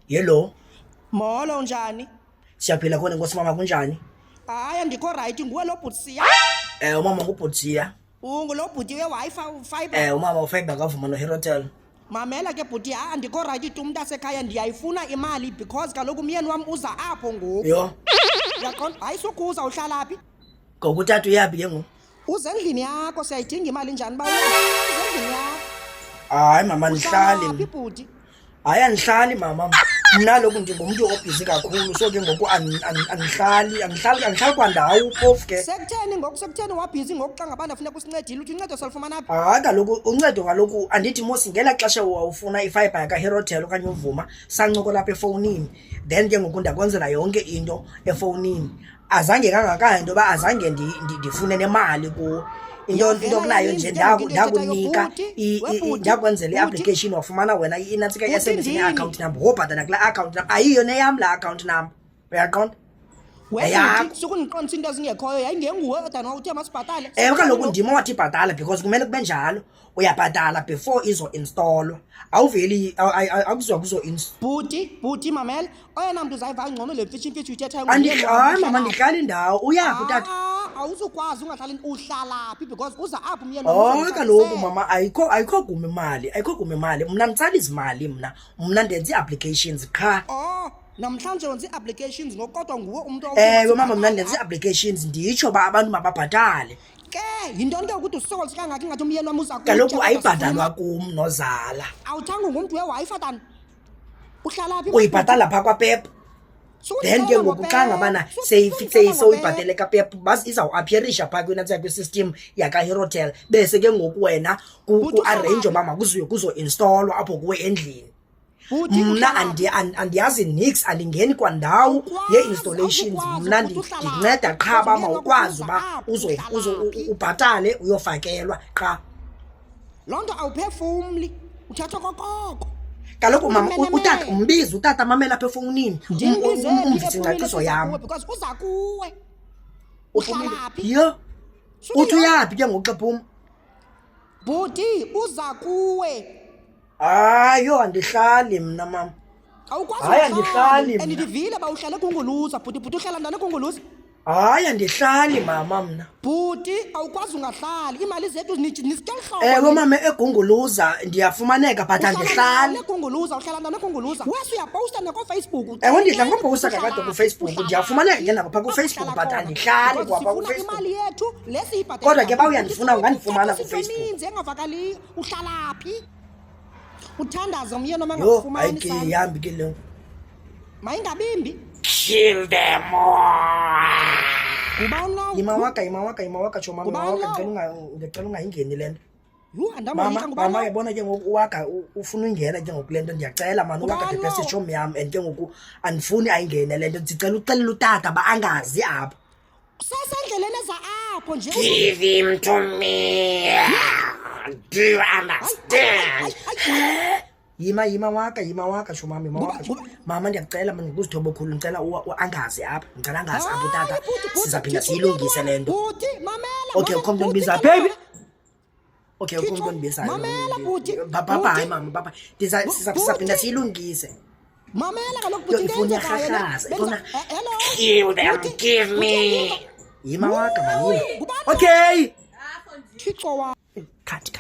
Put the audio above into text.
Hello. Molo njani? Siyaphila khona Nkosi mama kunjani? Hayi andikho right nguwe lo bhutsiya. Umama ngubhutsiya. Ungulo bhuti we-Wi-Fi fiber. Umama ufiber kavuma no Herotel. Mamela ke bhuti andikho right tu umntu asekhaya ndiyayifuna imali because kaloku umyeni wam uza apho ngoku. Yho. Uyaqonda? Hayi sukuza uhlala phi? Ngokutata uyaphi ke ngoku? Uze endlini yakho siyayidinga imali njani ba uze endlini yakho. Hayi mama Uhlala phi andihlali. bhuti? Hayi andihlali mama. Mna lokhu ndingumntu obhizi kakhulu so ke ngoku andihlali kwandawo phofu ke. Sekutheni wabhizi ngoku xa ngabana funeka usincedile uthi uncedo salufumana phi? Hayi kaloku uncedo kaloku andithi mosi ngela xesha wawufuna ifiber yakaHerotel okanye uvuma sancokola lapha efowunini then ke ngoku ndakwenzela yonke into efowunini. Azange kangakanye into yoba azange ndifune nemali kuwo. Into kunayo nje ndakunika ndakwenzela i-application wafumana wena inantsika i-SMS ne-account number wobhatala kulaa account number ayiyo neyam laa account number uyaqonda. Wena sukundiqondisa into ezingekhoyo yayingenguwe odana uthe masibhatale. Kaloku ndim owathi ibhatala because kumele kube njalo uyabhatala before izo-installwa awuveli akuziwa Bhuti mamela oyena mntu uzayiva ngcono le mfitshi uthethayo. Hayi mama ndihlala indawo uyaphi utata. Awuzukwazi ungahlali uhlala phi because uza apho umyeni. Hayi kaloku mama ayikho guma imali mna nditsala izimali mna ndenza ii-applications qha. Namhlanje wenza ii-applications ngokodwa nguwe umntu. Ewe mama mna ndenza ii-applications nditsho uba abantu mababhatale. Ke yintoni ke ukuthi usokolise kangaka ingathi umyeni wam uza kutya? Kaloku ayibhatalwa kum nozala. Awuthanga ngumntu we-Wi-Fi tani? Uhlala phi? Uyibhatala phaa kwaPep. Then ke ngoku xa ngabana seyibhatele kaPep izawuappearisha phaa kwinantsika kwisystem yakaHerotel bese ke ngoku wena ku-arrange uba makuziwe kuzo-installwa apho kuwe endlini. Mna andiyazi nix andingeni kwandawo ye-installations mna ndinceda qha uba mawukwazi uba ubhatale uyofakelwa qha. Loo nto awuphefumli uthatha kokoko. Kaloku mama umbizi utata mamela apha efowunini umvise ingcaciso yam. Because uza kuwe. Uhlala phi? Yho. Uthi uyaphi ke ngoku xephuma? Bhuti uza kuwe. Hayi yho andihlali mna mama. Hayi andihlali mna. Andivile ba uhlale kunguluza bhuti uhlala ndane kunguluza. Hayi andihlali mama mna. Bhuti awukwazi ungahlali imali zethu nisitya. Ewe mama egunguluza ndiyafumaneka but andihlali. Egunguluza uhlala ndane kunguluza. Wesi uyaposta nakoFacebook. Ewe ndidla ngopowusta kakade kuFacebook ndiyafumaneka ke napha kuFacebook but andihlali kwapha kuFacebook. Imali yethu lesiyibhatala. Kodwa ke ba uyandifuna ungandifumana kuFacebook. Ininzi engavakali uhlala phi? Uthandaza umyeni noma ngakufumani sana. Hayi ihambi ke le. Mayingabimbi. Kill them all. Ubana imawaka choma mawaka ngicela ungayingeni lento. Yho andamanyika ngubana. Mama yabona ke ngoku uwaka ufuna ungena ke ngoku lento ndiyacela mani uwaka the message yom yam and ke ngoku andifuni ayingene lento ndicela uxelela utata ba angazi apha. Sesendleleni eza apho nje. Give him to me. Do you understand? Yima waka shumami mama ndiyacela mani ngikuzithoba khulu ngicela angazi apha ngicela angazi apha utata sizaphinda siyilungise lento. Bhuti mamela. Okay ukhombe ndibiza baby. Okay ukhombe ndibiza. Mamela bhuti. Baba hayi mama baba sizaphinda siyilungise. Mamela kaloku bhuti ngifuna khahlaza ifuna. Hello. Kill them give me. Yima waka mani. Okay. Thixo wa. Cut.